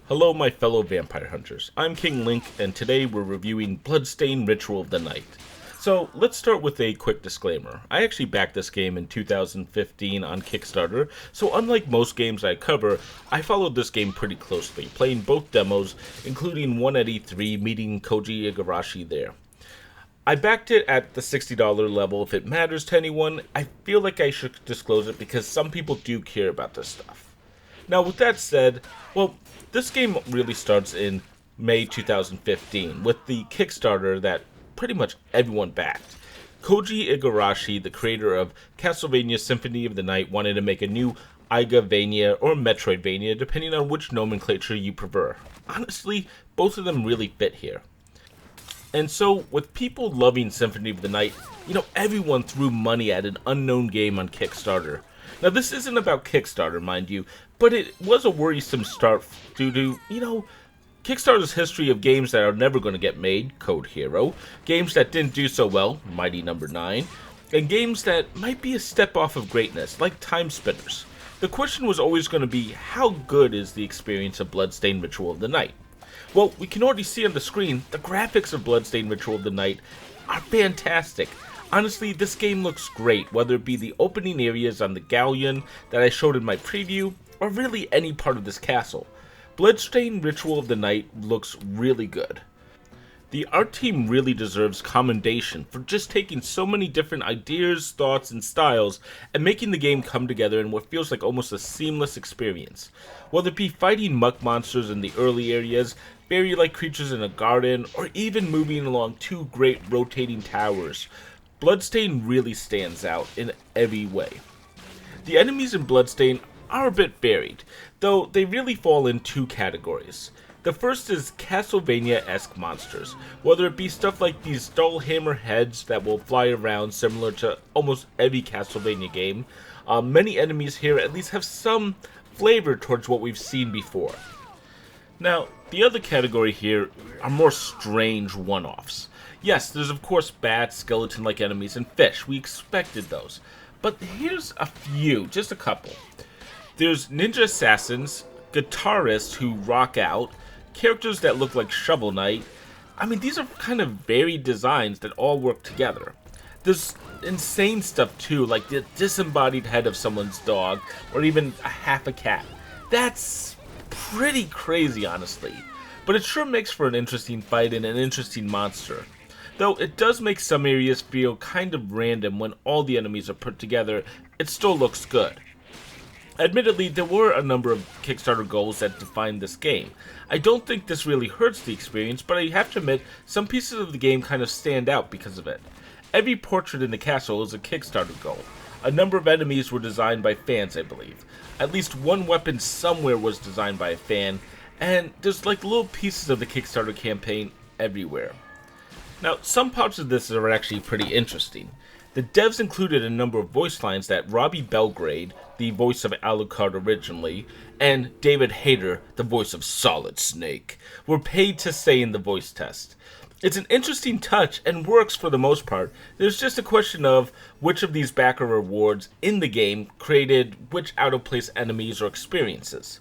Hello my fellow vampire hunters, I'm King Link and today we're reviewing Bloodstained Ritual of the Night. So let's start with a quick disclaimer. I actually backed this game in 2015 on Kickstarter, so unlike most games I cover, I followed this game pretty closely, playing both demos, including one at E3, meeting Koji Igarashi there. I backed it at the $60 level. If it matters to anyone, I feel like I should disclose it because some people do care about this stuff. Now with that said, well, this game really starts in May 2015 with the Kickstarter that pretty much everyone backed. Koji Igarashi, the creator of Castlevania Symphony of the Night, wanted to make a new Igavania or Metroidvania depending on which nomenclature you prefer. Honestly, both of them really fit here. And so, with people loving Symphony of the Night, everyone threw money at an unknown game on Kickstarter. Now, this isn't about Kickstarter, mind you, but it was a worrisome start due to, Kickstarter's history of games that are never going to get made, Code Hero, games that didn't do so well, Mighty Number 9, and games that might be a step off of greatness, like Time Spinners. The question was always going to be, how good is the experience of Bloodstained Ritual of the Night? Well, we can already see on the screen, the graphics of Bloodstained Ritual of the Night are fantastic. Honestly, this game looks great, whether it be the opening areas on the galleon that I showed in my preview, or really any part of this castle. Bloodstained Ritual of the Night looks really good. The art team really deserves commendation for just taking so many different ideas, thoughts, and styles and making the game come together in what feels like almost a seamless experience. Whether it be fighting muck monsters in the early areas, fairy-like creatures in a garden, or even moving along two great rotating towers, Bloodstained really stands out in every way. The enemies in Bloodstained are a bit varied, though they really fall in two categories. The first is Castlevania-esque monsters, whether it be stuff like these dull hammer heads that will fly around similar to almost every Castlevania game. Many enemies here at least have some flavor towards what we've seen before. Now, the other category here are more strange one-offs. Yes, there's of course bats, skeleton-like enemies, and fish. We expected those. But here's a few, just a couple. There's ninja assassins, guitarists who rock out, characters that look like Shovel Knight. I mean, these are kind of varied designs that all work together. There's insane stuff too, like the disembodied head of someone's dog, or even a half a cat. That's pretty crazy, honestly. But it sure makes for an interesting fight and an interesting monster. Though it does make some areas feel kind of random when all the enemies are put together, it still looks good. Admittedly, there were a number of Kickstarter goals that defined this game. I don't think this really hurts the experience, but I have to admit, some pieces of the game kind of stand out because of it. Every portrait in the castle is a Kickstarter goal. A number of enemies were designed by fans, I believe. At least one weapon somewhere was designed by a fan, and there's like little pieces of the Kickstarter campaign everywhere. Now, some parts of this are actually pretty interesting. The devs included a number of voice lines that Robbie Belgrade, the voice of Alucard originally, and David Hayter, the voice of Solid Snake, were paid to say in the voice test. It's an interesting touch and works for the most part. There's just a question of which of these backer rewards in the game created which out-of-place enemies or experiences.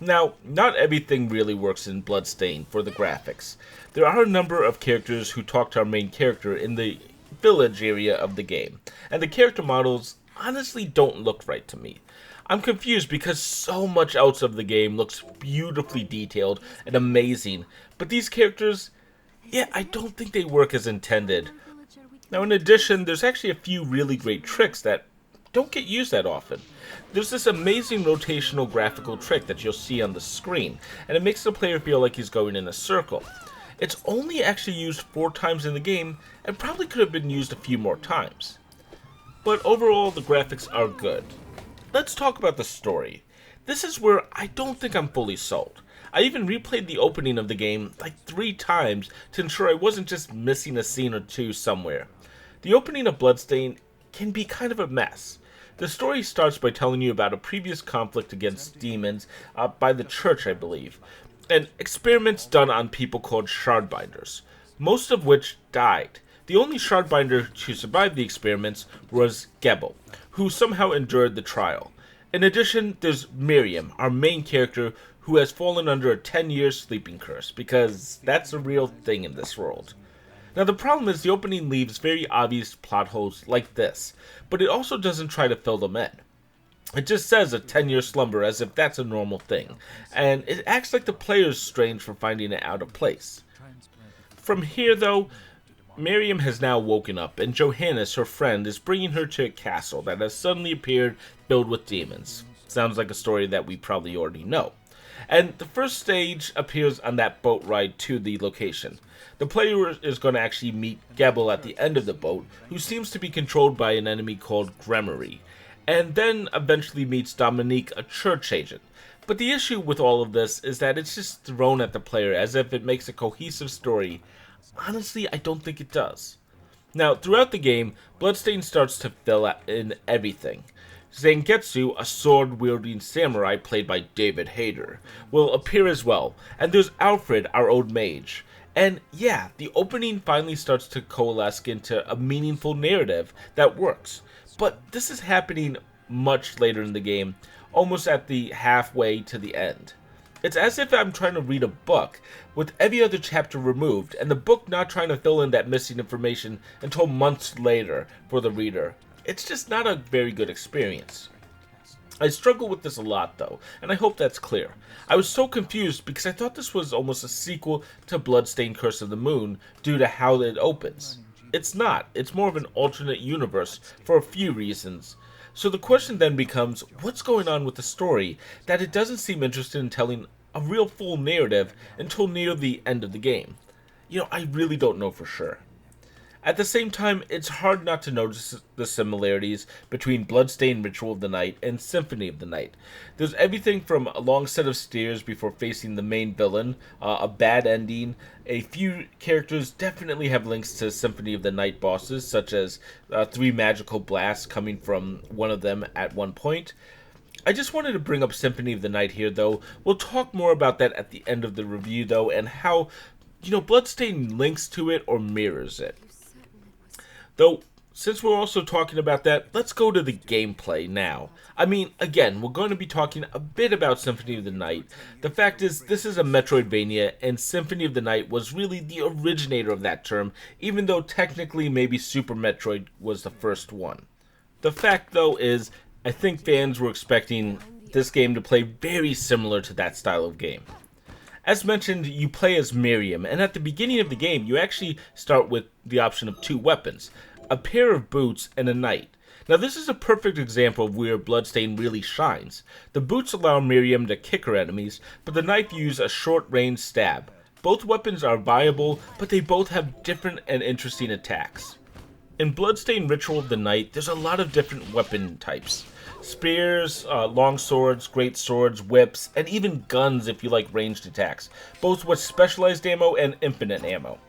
Now, not everything really works in Bloodstained for the graphics. There are a number of characters who talk to our main character in the village area of the game, and the character models honestly don't look right to me. I'm confused because so much else of the game looks beautifully detailed and amazing, but these characters, I don't think they work as intended. Now, in addition, there's actually a few really great tricks that don't get used that often. There's this amazing rotational graphical trick that you'll see on the screen, and it makes the player feel like he's going in a circle. It's only actually used 4 times in the game, and probably could have been used a few more times. But overall, the graphics are good. Let's talk about the story. This is where I don't think I'm fully sold. I even replayed the opening of the game like 3 times to ensure I wasn't just missing a scene or two somewhere. The opening of Bloodstained can be kind of a mess. The story starts by telling you about a previous conflict against demons by the church, I believe, and experiments done on people called shardbinders, most of which died. The only shardbinder to survive the experiments was Gebel, who somehow endured the trial. In addition, there's Miriam, our main character, who has fallen under a 10-year sleeping curse, because that's a real thing in this world. Now the problem is the opening leaves very obvious plot holes like this, but it also doesn't try to fill them in. It just says a 10-year slumber as if that's a normal thing, and it acts like the player's strange for finding it out of place. From here though, Miriam has now woken up, and Johannes, her friend, is bringing her to a castle that has suddenly appeared filled with demons. Sounds like a story that we probably already know. And the first stage appears on that boat ride to the location. The player is going to actually meet Gebel at the end of the boat, who seems to be controlled by an enemy called Gremory, and then eventually meets Dominique, a church agent. But the issue with all of this is that it's just thrown at the player as if it makes a cohesive story. Honestly, I don't think it does. Now, throughout the game, Bloodstained starts to fill in everything. Zangetsu, a sword-wielding samurai played by David Hayter, will appear as well, and there's Alfred, our old mage. And yeah, the opening finally starts to coalesce into a meaningful narrative that works. But this is happening much later in the game, almost at the halfway to the end. It's as if I'm trying to read a book with every other chapter removed, and the book not trying to fill in that missing information until months later for the reader. It's just not a very good experience. I struggle with this a lot though, and I hope that's clear. I was so confused because I thought this was almost a sequel to Bloodstained Curse of the Moon due to how it opens. It's not. It's more of an alternate universe for a few reasons. So the question then becomes, what's going on with the story that it doesn't seem interested in telling a real full narrative until near the end of the game? I really don't know for sure. At the same time, it's hard not to notice the similarities between Bloodstained Ritual of the Night and Symphony of the Night. There's everything from a long set of stairs before facing the main villain, a bad ending. A few characters definitely have links to Symphony of the Night bosses, such as 3 magical blasts coming from one of them at one point. I just wanted to bring up Symphony of the Night here, though. We'll talk more about that at the end of the review, though, and how, Bloodstained links to it or mirrors it. Though, since we're also talking about that, let's go to the gameplay now. Again, we're going to be talking a bit about Symphony of the Night. The fact is, this is a Metroidvania, and Symphony of the Night was really the originator of that term, even though technically maybe Super Metroid was the first one. The fact, though, is I think fans were expecting this game to play very similar to that style of game. As mentioned, you play as Miriam, and at the beginning of the game, you actually start with the option of 2 weapons. A pair of boots, and a knife. Now this is a perfect example of where Bloodstained really shines. The boots allow Miriam to kick her enemies, but the knife uses a short-range stab. Both weapons are viable, but they both have different and interesting attacks. In Bloodstained Ritual of the Night, there's a lot of different weapon types. Spears, long swords, great swords, whips, and even guns if you like ranged attacks, both with specialized ammo and infinite ammo.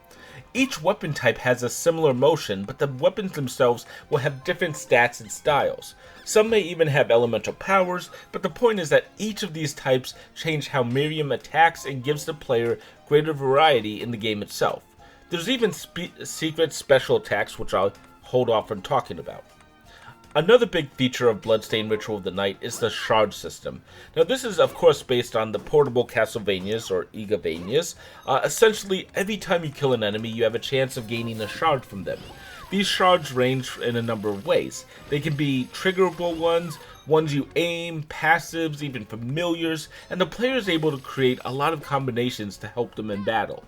Each weapon type has a similar motion, but the weapons themselves will have different stats and styles. Some may even have elemental powers, but the point is that each of these types change how Miriam attacks and gives the player greater variety in the game itself. There's even secret special attacks, which I'll hold off on talking about. Another big feature of Bloodstained Ritual of the Night is the shard system. Now this is of course based on the portable Castlevanias or Igavanias. Essentially, every time you kill an enemy, you have a chance of gaining a shard from them. These shards range in a number of ways. They can be triggerable ones you aim, passives, even familiars, and the player is able to create a lot of combinations to help them in battle.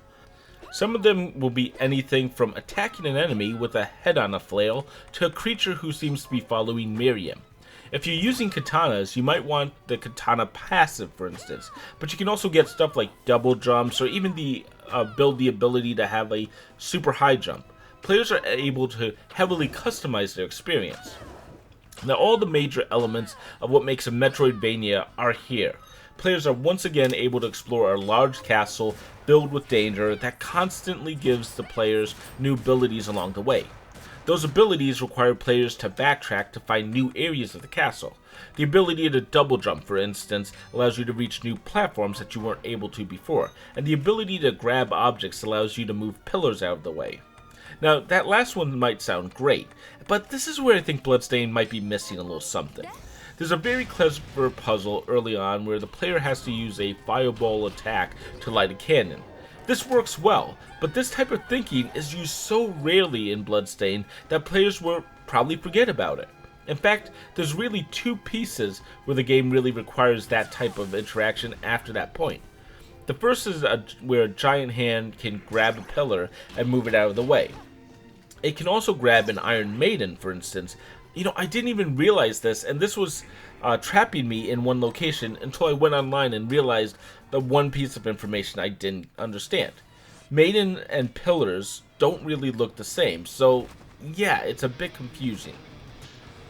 Some of them will be anything from attacking an enemy with a head on a flail to a creature who seems to be following Miriam. If you're using katanas, you might want the katana passive, for instance, but you can also get stuff like double jumps or even build the ability to have a super high jump. Players are able to heavily customize their experience. Now all the major elements of what makes a Metroidvania are here. Players are once again able to explore a large castle filled with danger that constantly gives the players new abilities along the way. Those abilities require players to backtrack to find new areas of the castle. The ability to double jump, for instance, allows you to reach new platforms that you weren't able to before, and the ability to grab objects allows you to move pillars out of the way. Now, that last one might sound great, but this is where I think Bloodstained might be missing a little something. There's a very clever puzzle early on where the player has to use a fireball attack to light a cannon. This works well, but this type of thinking is used so rarely in Bloodstained that players will probably forget about it. In fact, there's really two pieces where the game really requires that type of interaction after that point. The first is where a giant hand can grab a pillar and move it out of the way. It can also grab an Iron Maiden, for instance. I didn't even realize this, and this was trapping me in one location until I went online and realized the one piece of information I didn't understand. Maiden and pillars don't really look the same, so yeah, it's a bit confusing.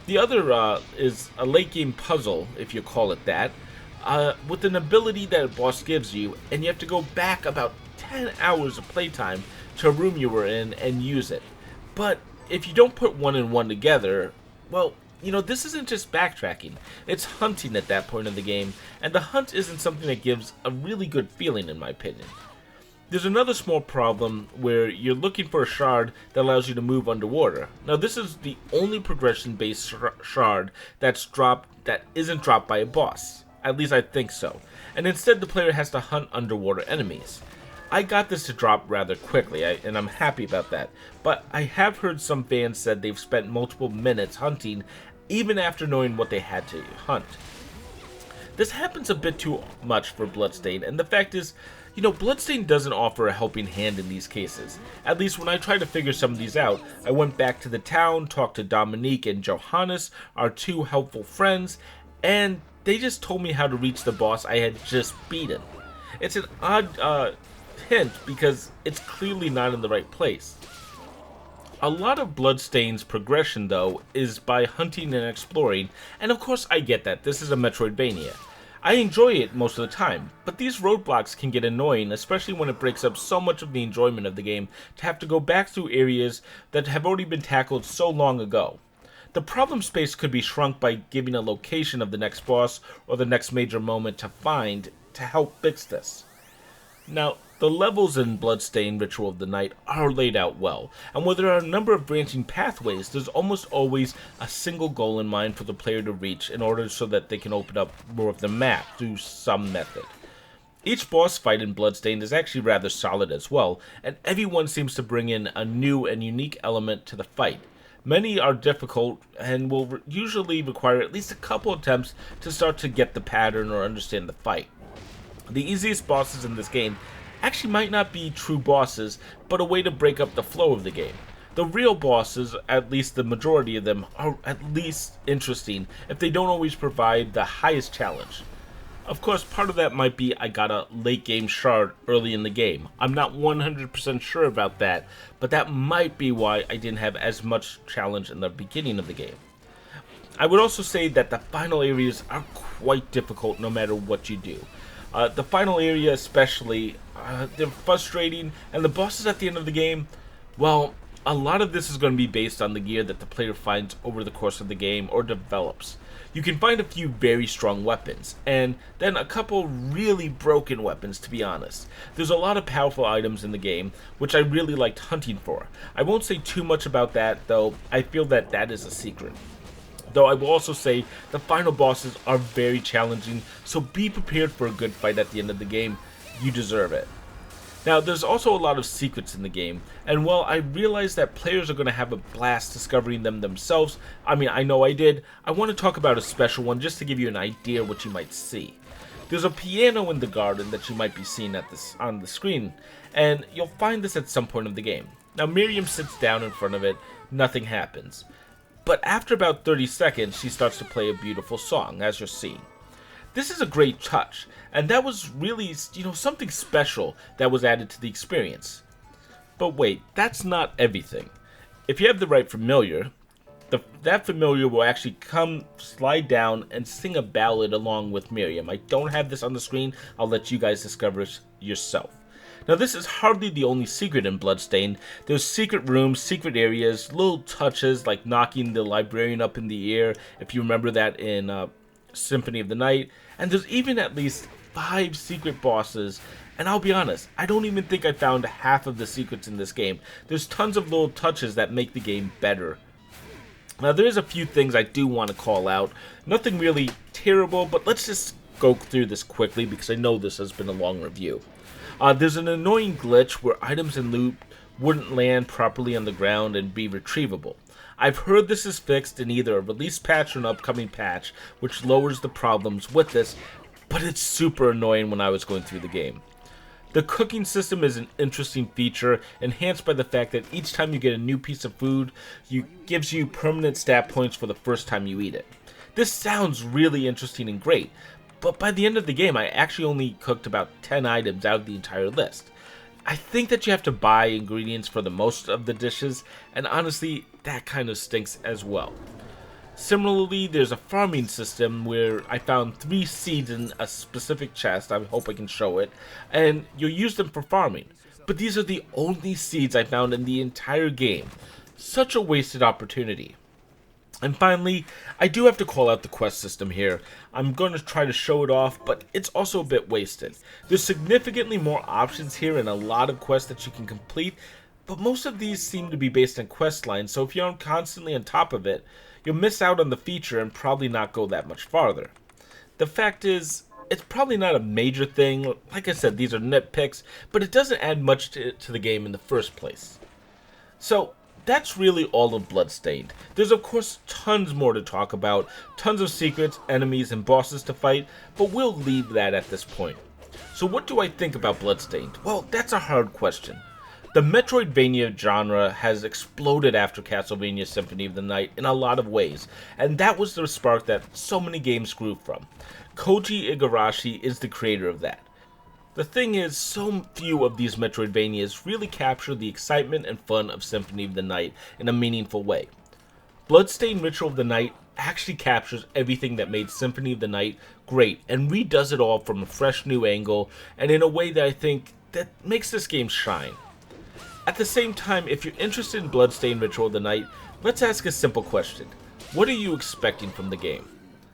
The other is a late game puzzle, if you call it that, with an ability that a boss gives you, and you have to go back about 10 hours of playtime to a room you were in and use it. But if you don't put one and one together, well, this isn't just backtracking, it's hunting at that point in the game, and the hunt isn't something that gives a really good feeling in my opinion. There's another small problem where you're looking for a shard that allows you to move underwater. Now this is the only progression-based shard that isn't dropped by a boss. At least I think so. And instead the player has to hunt underwater enemies. I got this to drop rather quickly, and I'm happy about that. But I have heard some fans said they've spent multiple minutes hunting even after knowing what they had to hunt. This happens a bit too much for Bloodstained, and the fact is, Bloodstained doesn't offer a helping hand in these cases. At least when I tried to figure some of these out, I went back to the town, talked to Dominique and Johannes, our two helpful friends, and they just told me how to reach the boss I had just beaten. It's an odd hint because it's clearly not in the right place. A lot of Bloodstained's progression, though, is by hunting and exploring, and of course I get that, this is a Metroidvania. I enjoy it most of the time, but these roadblocks can get annoying, especially when it breaks up so much of the enjoyment of the game to have to go back through areas that have already been tackled so long ago. The problem space could be shrunk by giving a location of the next boss or the next major moment to find to help fix this. Now, the levels in Bloodstained Ritual of the Night are laid out well, and where there are a number of branching pathways, there's almost always a single goal in mind for the player to reach in order so that they can open up more of the map through some method. Each boss fight in Bloodstained is actually rather solid as well, and everyone seems to bring in a new and unique element to the fight. Many are difficult and will usually require at least a couple attempts to start to get the pattern or understand the fight. The easiest bosses in this game actually might not be true bosses, but a way to break up the flow of the game. The real bosses, at least the majority of them, are at least interesting if they don't always provide the highest challenge. Of course, part of that might be I got a late game shard early in the game. I'm not 100% sure about that, but that might be why I didn't have as much challenge in the beginning of the game. I would also say that the final areas are quite difficult no matter what you do. The final area especially, they're frustrating, and the bosses at the end of the game, well, a lot of this is going to be based on the gear that the player finds over the course of the game or develops. You can find a few very strong weapons, and then a couple really broken weapons, to be honest. There's a lot of powerful items in the game, which I really liked hunting for. I won't say too much about that, though I feel that that is a secret. Though I will also say the final bosses are very challenging, so be prepared for a good fight at the end of the game. You deserve it. Now, there's also a lot of secrets in the game, and while I realize that players are going to have a blast discovering them themselves, I know I did, I want to talk about a special one just to give you an idea of what you might see. There's a piano in the garden that you might be seeing on the screen, and you'll find this at some point of the game. Now, Miriam sits down in front of it, nothing happens. But after about 30 seconds, she starts to play a beautiful song, as you're seeing. This is a great touch, and that was really, something special that was added to the experience. But wait, that's not everything. If you have the right familiar, that familiar will actually slide down and sing a ballad along with Miriam. I don't have this on the screen, I'll let you guys discover it yourself. Now, this is hardly the only secret in Bloodstained. There's secret rooms, secret areas, little touches like knocking the librarian up in the air, if you remember that in Symphony of the Night. And there's even at least 5 secret bosses. And I'll be honest, I don't even think I found half of the secrets in this game. There's tons of little touches that make the game better. Now, there's a few things I do want to call out. Nothing really terrible, but let's just go through this quickly because I know this has been a long review. There's an annoying glitch where items and loot wouldn't land properly on the ground and be retrievable. I've heard this is fixed in either a release patch or an upcoming patch, which lowers the problems with this, but it's super annoying when I was going through the game. The cooking system is an interesting feature, enhanced by the fact that each time you get a new piece of food, it gives you permanent stat points for the first time you eat it. This sounds really interesting and great, but by the end of the game, I actually only cooked about 10 items out of the entire list. I think that you have to buy ingredients for the most of the dishes, and honestly, that kind of stinks as well. Similarly, there's a farming system where I found 3 seeds in a specific chest, I hope I can show it, and you'll use them for farming. But these are the only seeds I found in the entire game. Such a wasted opportunity. And finally, I do have to call out the quest system here. I'm going to try to show it off, but it's also a bit wasted. There's significantly more options here and a lot of quests that you can complete, but most of these seem to be based on quest lines, so if you aren't constantly on top of it, you'll miss out on the feature and probably not go that much farther. The fact is, it's probably not a major thing. Like I said, these are nitpicks, but it doesn't add much to the game in the first place. So, that's really all of Bloodstained. There's of course tons more to talk about, tons of secrets, enemies, and bosses to fight, but we'll leave that at this point. So what do I think about Bloodstained? Well, that's a hard question. The Metroidvania genre has exploded after Castlevania Symphony of the Night in a lot of ways, and that was the spark that so many games grew from. Koji Igarashi is the creator of that. The thing is, so few of these Metroidvanias really capture the excitement and fun of Symphony of the Night in a meaningful way. Bloodstained Ritual of the Night actually captures everything that made Symphony of the Night great, and redoes it all from a fresh new angle, and in a way that I think that makes this game shine. At the same time, if you're interested in Bloodstained Ritual of the Night, let's ask a simple question. What are you expecting from the game?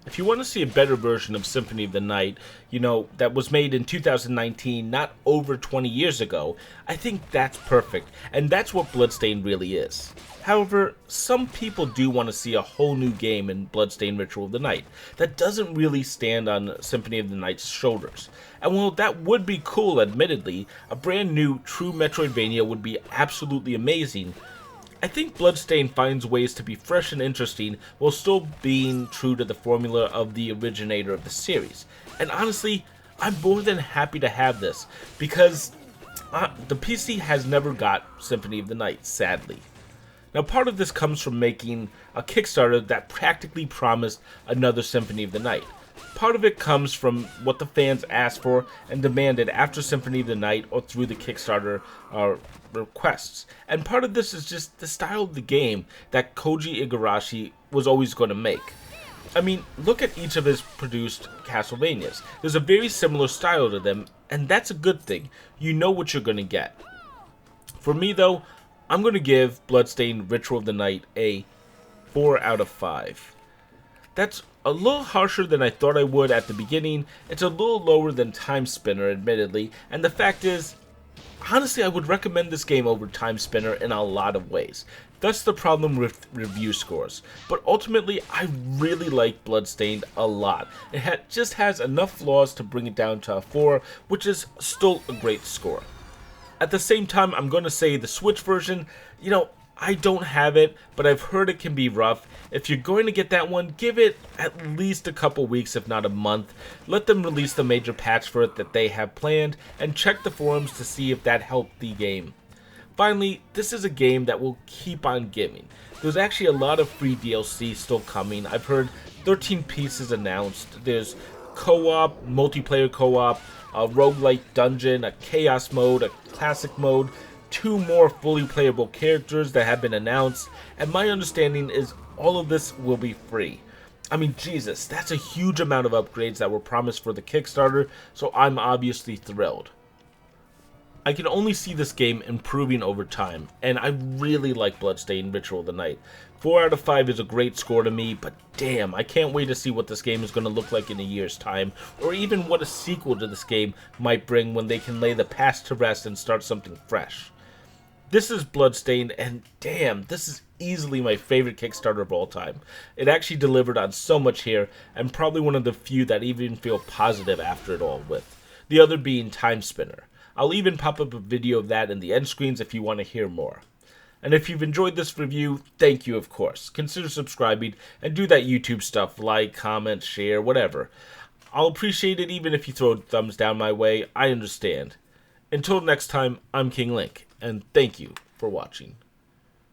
If you want to see a better version of Symphony of the Night, that was made in 2019, not over 20 years ago, I think that's perfect, and that's what Bloodstained really is. However, some people do want to see a whole new game in Bloodstained Ritual of the Night that doesn't really stand on Symphony of the Night's shoulders. And while that would be cool, admittedly, a brand new, true Metroidvania would be absolutely amazing, I think Bloodstained finds ways to be fresh and interesting while still being true to the formula of the originator of the series. And honestly, I'm more than happy to have this, because the PC has never got Symphony of the Night, sadly. Now, part of this comes from making a Kickstarter that practically promised another Symphony of the Night. Part of it comes from what the fans asked for and demanded after Symphony of the Night or through the Kickstarter requests. And part of this is just the style of the game that Koji Igarashi was always going to make. I mean, look at each of his produced Castlevanias. There's a very similar style to them, and that's a good thing. You know what you're going to get. For me, though, I'm going to give Bloodstained Ritual of the Night a 4 out of 5. That's a little harsher than I thought I would at the beginning. It's a little lower than Time Spinner, admittedly, and the fact is, honestly, I would recommend this game over Time Spinner in a lot of ways. That's the problem with review scores. But ultimately, I really like Bloodstained a lot. It just has enough flaws to bring it down to a 4, which is still a great score. At the same time, I'm going to say the Switch version, I don't have it, but I've heard it can be rough. If you're going to get that one, give it at least a couple weeks, if not a month. Let them release the major patch for it that they have planned, and check the forums to see if that helped the game. Finally, this is a game that will keep on giving. There's actually a lot of free DLC still coming. I've heard 13 pieces announced. There's co-op, multiplayer co-op, a roguelike dungeon, a chaos mode, a classic mode, 2 more fully playable characters that have been announced, and my understanding is all of this will be free. I mean, Jesus, that's a huge amount of upgrades that were promised for the Kickstarter, so I'm obviously thrilled. I can only see this game improving over time, and I really like Bloodstained Ritual of the Night. 4 out of 5 is a great score to me, but damn, I can't wait to see what this game is going to look like in a year's time, or even what a sequel to this game might bring when they can lay the past to rest and start something fresh. This is Bloodstained, and damn, this is easily my favorite Kickstarter of all time. It actually delivered on so much here, and probably one of the few that even feel positive after it all, with the other being Time Spinner. I'll even pop up a video of that in the end screens if you want to hear more. And if you've enjoyed this review, thank you, of course. Consider subscribing and do that YouTube stuff, like, comment, share, whatever. I'll appreciate it even if you throw a thumbs down my way. I understand. Until next time, I'm King Link, and thank you for watching.